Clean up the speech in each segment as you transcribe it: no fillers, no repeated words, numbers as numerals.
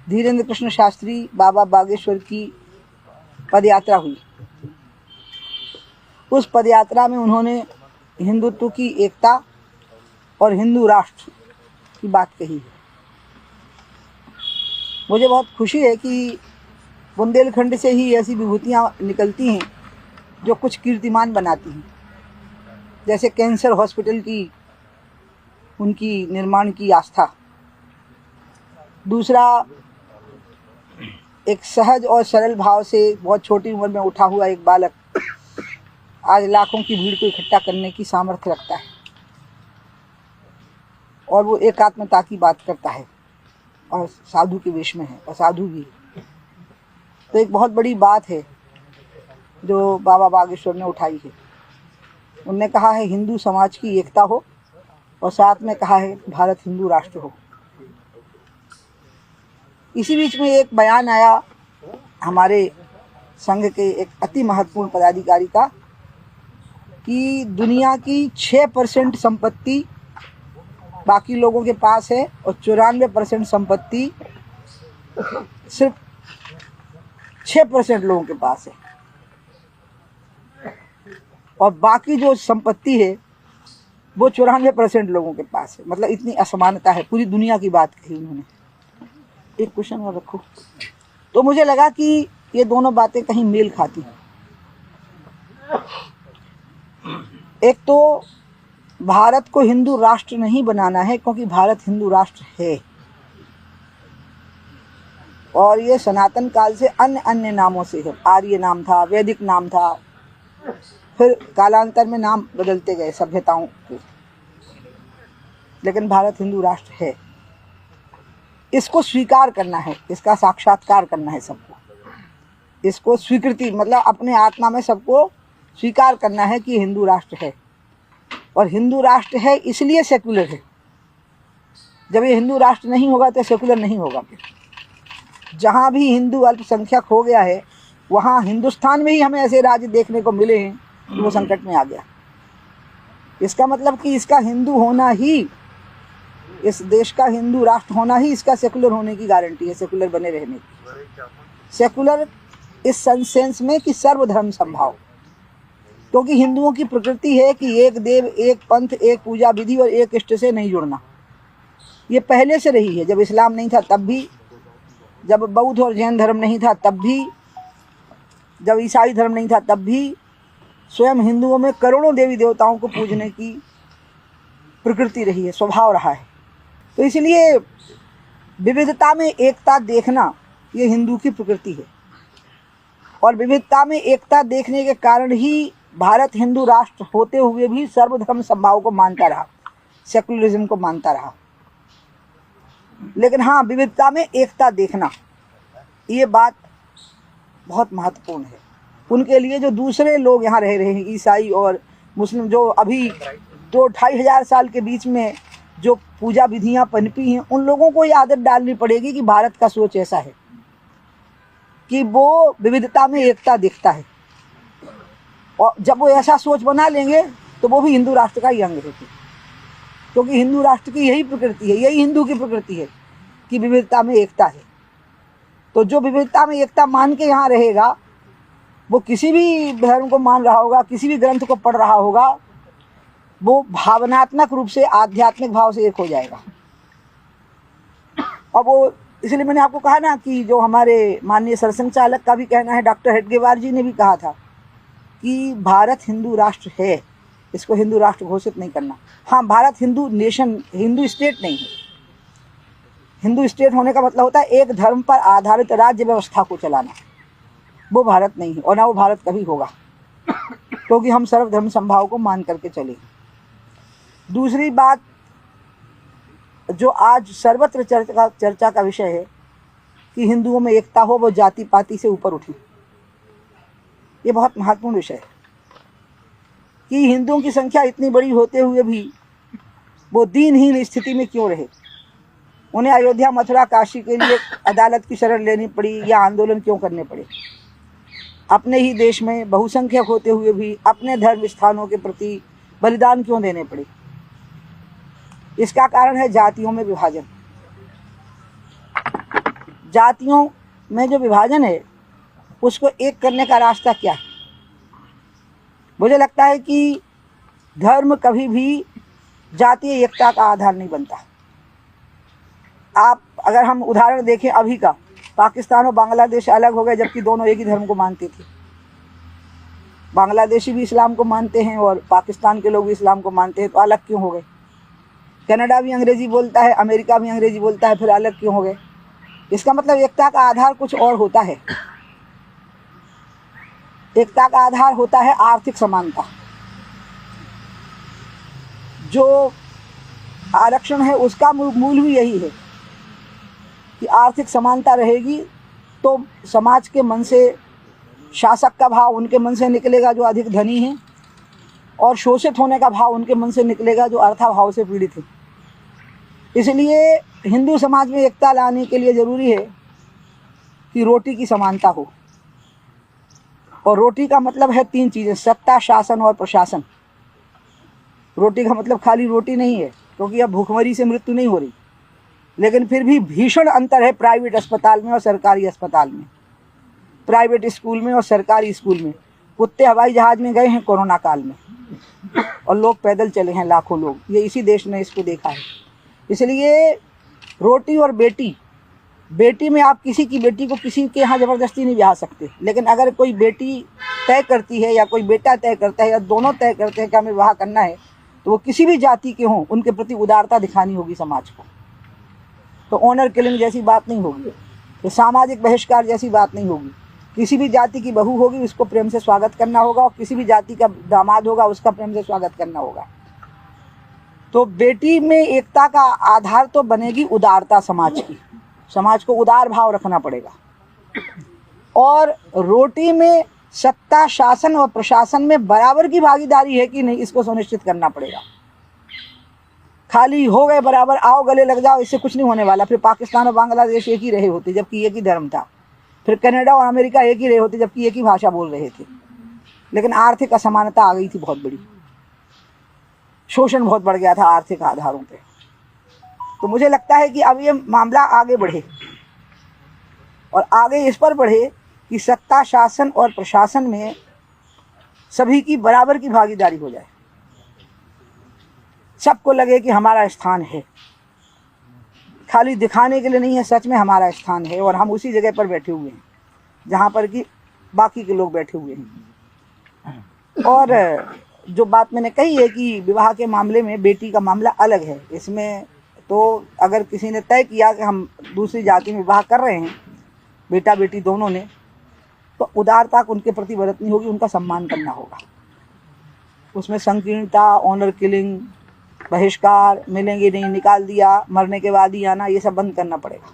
धीरेन्द्र कृष्ण शास्त्री बाबा बागेश्वर की पदयात्रा हुई। उस पदयात्रा में उन्होंने हिंदुत्व की एकता और हिंदू राष्ट्र की बात कही है। मुझे बहुत खुशी है कि बुंदेलखंड से ही ऐसी विभूतियाँ निकलती हैं जो कुछ कीर्तिमान बनाती हैं, जैसे कैंसर हॉस्पिटल की उनकी निर्माण की आस्था। दूसरा, एक सहज और सरल भाव से बहुत छोटी उम्र में उठा हुआ एक बालक आज लाखों की भीड़ को इकट्ठा करने की सामर्थ्य रखता है और वो एकात्मता की बात करता है और साधु के वेश में है और साधु भी है। तो एक बहुत बड़ी बात है जो बाबा बागेश्वर ने उठाई है। उनने कहा है हिंदू समाज की एकता हो और साथ में कहा है भारत हिंदू राष्ट्र हो। इसी बीच में एक बयान आया हमारे संघ के एक अति महत्वपूर्ण पदाधिकारी का कि दुनिया की 6% संपत्ति बाकी लोगों के पास है और 94% संपत्ति सिर्फ 6% लोगों के पास है, और बाकी जो संपत्ति है वो 94% लोगों के पास है। मतलब इतनी असमानता है, पूरी दुनिया की बात कही उन्होंने। एक क्वेश्चन और रखो। तो मुझे लगा कि ये दोनों बातें कहीं मेल खाती हैं। एक तो भारत को हिंदू राष्ट्र नहीं बनाना है क्योंकि भारत हिंदू राष्ट्र है, और ये सनातन काल से अन्य नामों से है। आर्य नाम था, वैदिक नाम था, फिर कालांतर में नाम बदलते गए सभ्यताओं के, लेकिन भारत हिंदू राष्ट्र है। इसको स्वीकार करना है, इसका साक्षात्कार करना है सबको, इसको स्वीकृति मतलब अपने आत्मा में सबको स्वीकार करना है कि हिंदू राष्ट्र है। और हिंदू राष्ट्र है इसलिए सेकुलर है। जब ये हिंदू राष्ट्र नहीं होगा तो सेकुलर नहीं होगा। जहाँ भी हिंदू अल्पसंख्यक हो गया है वहाँ हिंदुस्तान में ही हमें ऐसे राज्य देखने को मिले हैं कि वो संकट में आ गया। इसका मतलब कि इसका हिंदू होना ही, इस देश का हिंदू राष्ट्र होना ही इसका सेकुलर होने की गारंटी है, सेकुलर बने रहने की। सेकुलर इस सेंस में कि सर्वधर्म संभाव, क्योंकि हिंदुओं की प्रकृति है कि एक देव, एक पंथ, एक पूजा विधि और एक इष्ट से नहीं जुड़ना। ये पहले से रही है। जब इस्लाम नहीं था तब भी, जब बौद्ध और जैन धर्म नहीं था तब भी, जब ईसाई धर्म नहीं था तब भी, स्वयं हिंदुओं में करोड़ों देवी देवताओं को पूजने की प्रकृति रही है, स्वभाव रहा है। तो इसलिए विविधता में एकता देखना ये हिंदू की प्रकृति है, और विविधता में एकता देखने के कारण ही भारत हिंदू राष्ट्र होते हुए भी सर्वधर्म संभाव को मानता रहा, सेकुलरिज्म को मानता रहा। लेकिन हाँ, विविधता में एकता देखना ये बात बहुत महत्वपूर्ण है उनके लिए जो दूसरे लोग यहाँ रह रहे हैं, ईसाई और मुस्लिम, जो अभी 2-2.5 हज़ार साल के बीच में जो पूजा विधियाँ पनपी हैं, उन लोगों को ये आदत डालनी पड़ेगी कि भारत का सोच ऐसा है कि वो विविधता में एकता दिखता है। और जब वो ऐसा सोच बना लेंगे तो वो भी हिंदू राष्ट्र का ही अंग है, क्योंकि हिंदू राष्ट्र की यही प्रकृति है, यही हिंदू की प्रकृति है कि विविधता में एकता है। तो जो विविधता में एकता मान के यहाँ रहेगा वो किसी भी धर्म को मान रहा होगा, किसी भी ग्रंथ को पढ़ रहा होगा, वो भावनात्मक रूप से आध्यात्मिक भाव से एक हो जाएगा। और वो इसलिए मैंने आपको कहा ना कि जो हमारे माननीय सरसंघ चालक का भी कहना है, डॉक्टर हेडगेवार जी ने भी कहा था कि भारत हिंदू राष्ट्र है, इसको हिंदू राष्ट्र घोषित नहीं करना। हाँ, भारत हिंदू नेशन, हिंदू स्टेट नहीं है। हिंदू स्टेट होने का मतलब होता है एक धर्म पर आधारित राज्य व्यवस्था को चलाना। वो भारत नहीं है और ना वो भारत कभी होगा, क्योंकि हम सर्वधर्म संभाव को मान करके चले। दूसरी बात जो आज सर्वत्र चर्चा का विषय है कि हिंदुओं में एकता हो, वो जाति पाति से ऊपर उठी। ये बहुत महत्वपूर्ण विषय है कि हिंदुओं की संख्या इतनी बड़ी होते हुए भी वो दीनहीन स्थिति में क्यों रहे। उन्हें अयोध्या, मथुरा, काशी के लिए अदालत की शरण लेनी पड़ी या आंदोलन क्यों करने पड़े। अपने ही देश में बहुसंख्यक होते हुए भी अपने धर्म स्थानों के प्रति बलिदान क्यों देने पड़े। इसका कारण है जातियों में विभाजन। जातियों में जो विभाजन है उसको एक करने का रास्ता क्या है? मुझे लगता है कि धर्म कभी भी जातीय एकता का आधार नहीं बनता। आप अगर हम उदाहरण देखें अभी का, पाकिस्तान और बांग्लादेश अलग हो गए जबकि दोनों एक ही धर्म को मानते थे। बांग्लादेशी भी इस्लाम को मानते हैं और पाकिस्तान के लोग भी इस्लाम को मानते हैं, तो अलग क्यों हो गए? कनाडा भी अंग्रेज़ी बोलता है, अमेरिका भी अंग्रेज़ी बोलता है, फिर अलग क्यों हो गए? इसका मतलब एकता का आधार कुछ और होता है। एकता का आधार होता है आर्थिक समानता। जो आरक्षण है उसका मूल भी यही है कि आर्थिक समानता रहेगी तो समाज के मन से शासक का भाव उनके मन से निकलेगा जो अधिक धनी हैं, और शोषित होने का भाव उनके मन से निकलेगा जो अर्थाभाव से पीड़ित हैं। इसलिए हिंदू समाज में एकता लाने के लिए ज़रूरी है कि रोटी की समानता हो। और रोटी का मतलब है 3 चीज़ें: सत्ता, शासन और प्रशासन। रोटी का मतलब खाली रोटी नहीं है, क्योंकि अब भूखमरी से मृत्यु नहीं हो रही, लेकिन फिर भी भीषण अंतर है प्राइवेट अस्पताल में और सरकारी अस्पताल में, प्राइवेट स्कूल में और सरकारी स्कूल में। कुत्ते हवाई जहाज़ में गए हैं कोरोना काल में, और लोग पैदल चले हैं लाखों लोग। ये इसी देश ने इसको देखा है। इसलिए रोटी और बेटी में आप किसी की बेटी को किसी के यहाँ ज़बरदस्ती नहीं ब्याह सकते, लेकिन अगर कोई बेटी तय करती है या कोई बेटा तय करता है या दोनों तय करते हैं कि हमें विवाह करना है, तो वो किसी भी जाति के हों, उनके प्रति उदारता दिखानी होगी समाज को। तो ऑनर किलिंग जैसी बात नहीं होगी, तो सामाजिक बहिष्कार जैसी बात नहीं होगी। किसी भी जाति की बहू होगी उसको प्रेम से स्वागत करना होगा, और किसी भी जाति का दामाद होगा उसका प्रेम से स्वागत करना होगा। तो बेटी में एकता का आधार तो बनेगी उदारता समाज की। समाज को उदार भाव रखना पड़ेगा। और रोटी में सत्ता, शासन और प्रशासन में बराबर की भागीदारी है कि नहीं, इसको सुनिश्चित करना पड़ेगा। खाली हो गए बराबर, आओ गले लग जाओ, इससे कुछ नहीं होने वाला। फिर पाकिस्तान और बांग्लादेश एक ही रहे होते जबकि एक ही धर्म था, फिर कनाडा और अमेरिका एक ही रहे होते जबकि एक ही भाषा बोल रहे थे, लेकिन आर्थिक असमानता आ गई थी बहुत बड़ी, शोषण बहुत बढ़ गया था आर्थिक आधारों पे। तो मुझे लगता है कि अब ये मामला आगे बढ़े, और आगे इस पर बढ़े कि सत्ता, शासन और प्रशासन में सभी की बराबर की भागीदारी हो जाए। सबको लगे कि हमारा स्थान है, खाली दिखाने के लिए नहीं है, सच में हमारा स्थान है और हम उसी जगह पर बैठे हुए हैं जहाँ पर कि बाकी के लोग बैठे हुए हैं। और जो बात मैंने कही है कि विवाह के मामले में बेटी का मामला अलग है, इसमें तो अगर किसी ने तय किया कि हम दूसरी जाति में विवाह कर रहे हैं, बेटा बेटी दोनों ने, तो उदारता उनके प्रति बरतनी होगी, उनका सम्मान करना होगा। उसमें संकीर्णता, ऑनर किलिंग, बहिष्कार, मिलेंगे नहीं, निकाल दिया, मरने के बाद ही आना, ये सब बंद करना पड़ेगा।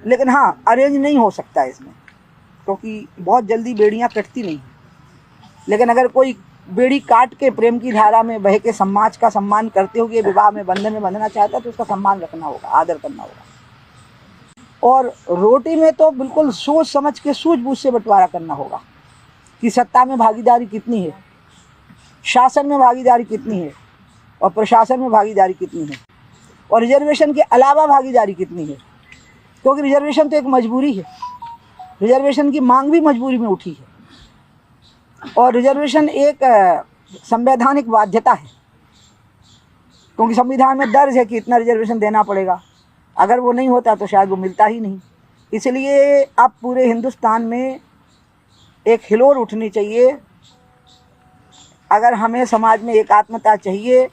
लेकिन हाँ, अरेंज नहीं हो सकता इसमें, क्योंकि बहुत जल्दी बेड़ियाँ कटती नहीं। लेकिन अगर कोई बेड़ी काट के प्रेम की धारा में बह के समाज का सम्मान करते हुए विवाह में बंधन में बंधना चाहता है, तो उसका सम्मान रखना होगा, आदर करना होगा। और रोटी में तो बिल्कुल सोच समझ के सूझबूझ से बंटवारा करना होगा कि सत्ता में भागीदारी कितनी है, शासन में भागीदारी कितनी है, और प्रशासन में भागीदारी कितनी है, और रिजर्वेशन के अलावा भागीदारी कितनी है। क्योंकि रिजर्वेशन तो एक मजबूरी है, रिजर्वेशन की मांग भी मजबूरी में उठी है, और रिजर्वेशन एक संवैधानिक बाध्यता है, क्योंकि संविधान में दर्ज है कि इतना रिजर्वेशन देना पड़ेगा। अगर वो नहीं होता तो शायद वो मिलता ही नहीं। इसलिए अब पूरे हिंदुस्तान में एक हिलोर उठनी चाहिए। अगर हमें समाज में एकात्मता चाहिए,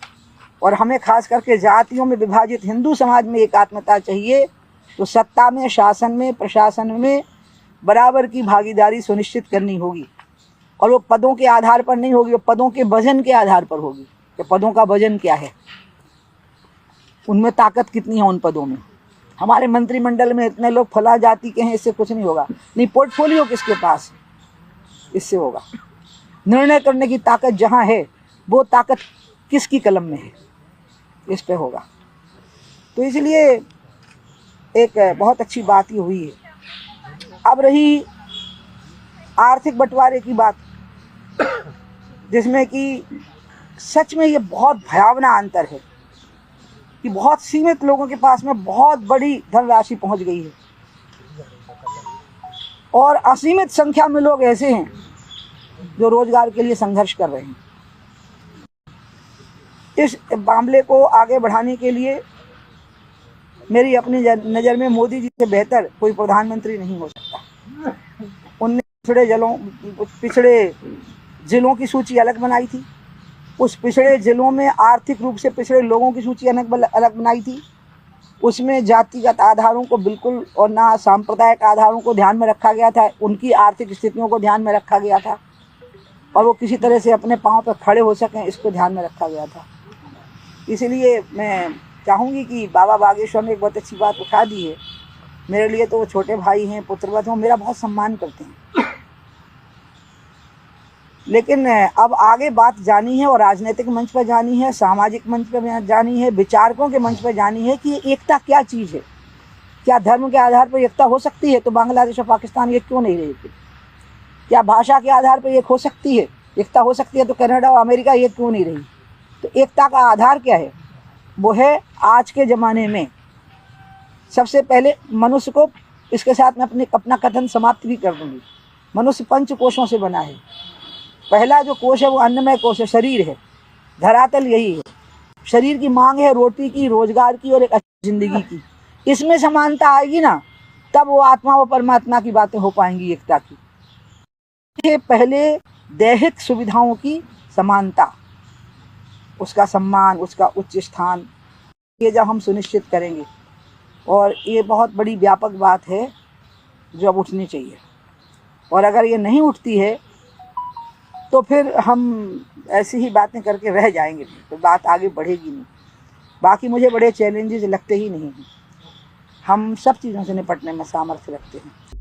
और हमें खास करके जातियों में विभाजित हिंदू समाज में एकात्मता चाहिए, तो सत्ता में, शासन में, प्रशासन में बराबर की भागीदारी सुनिश्चित करनी होगी। और वो पदों के आधार पर नहीं होगी, वो पदों के वजन के आधार पर होगी कि पदों का वजन क्या है, उनमें ताकत कितनी है उन पदों में। हमारे मंत्रिमंडल में इतने लोग फला जाति के हैं, इससे कुछ नहीं होगा। नहीं, पोर्टफोलियो किसके पास, इससे होगा। निर्णय करने की ताकत जहाँ है, वो ताकत किसकी कलम में है, इस पे होगा। तो इसलिए एक बहुत अच्छी बात ही हुई है। अब रही आर्थिक बंटवारे की बात, जिसमें कि सच में ये बहुत भयावना अंतर है कि बहुत सीमित लोगों के पास में बहुत बड़ी धनराशि पहुंच गई है और असीमित संख्या में लोग ऐसे हैं जो रोजगार के लिए संघर्ष कर रहे हैं। इस मामले को आगे बढ़ाने के लिए मेरी अपनी नज़र में मोदी जी से बेहतर कोई प्रधानमंत्री नहीं हो सकता। उनने पिछड़े जिलों की सूची अलग बनाई थी, उस पिछड़े जिलों में आर्थिक रूप से पिछड़े लोगों की सूची अलग बनाई थी। उसमें जातिगत आधारों को बिल्कुल और ना सांप्रदायिक आधारों को ध्यान में रखा गया था, उनकी आर्थिक स्थितियों को ध्यान में रखा गया था और वो किसी तरह से अपने पाँव पर खड़े हो सकें, इसको ध्यान में रखा गया था। इसलिए मैं चाहूँगी कि बाबा बागेश्वर ने एक बहुत अच्छी बात उठा दी है। मेरे लिए तो वो छोटे भाई हैं, पुत्रवत हैं, मेरा बहुत सम्मान करते हैं, लेकिन अब आगे बात जानी है और राजनीतिक मंच पर जानी है, सामाजिक मंच पर जानी है, विचारकों के मंच पर जानी है कि एकता क्या चीज़ है। क्या धर्म के आधार पर एकता हो सकती है? तो बांग्लादेश और पाकिस्तान एक क्यों नहीं रही थी? क्या भाषा के आधार पर एक हो सकती है, एकता हो सकती है? तो कनाडा और अमेरिका एक क्यों नहीं रही? तो एकता का आधार क्या है? वो है आज के ज़माने में सबसे पहले मनुष्य को, इसके साथ मैं अपना कथन समाप्त भी कर दूँगी। मनुष्य 5 कोशों से बना है। पहला जो कोश है वो अन्नमय कोश है, शरीर है, धरातल यही है। शरीर की मांग है रोटी की, रोजगार की और एक अच्छी जिंदगी की। इसमें समानता आएगी ना, तब वो आत्मा व परमात्मा की बातें हो पाएंगी, एकता की। ये पहले दैहिक सुविधाओं की समानता, उसका सम्मान, उसका उच्च स्थान, ये जब हम सुनिश्चित करेंगे, और ये बहुत बड़ी व्यापक बात है जो अब उठनी चाहिए। और अगर ये नहीं उठती है तो फिर हम ऐसी ही बातें करके रह जाएंगे, तो बात आगे बढ़ेगी नहीं। बाकी मुझे बड़े चैलेंजेस लगते ही नहीं हैं। हम सब चीज़ों से निपटने में सामर्थ्य रखते हैं।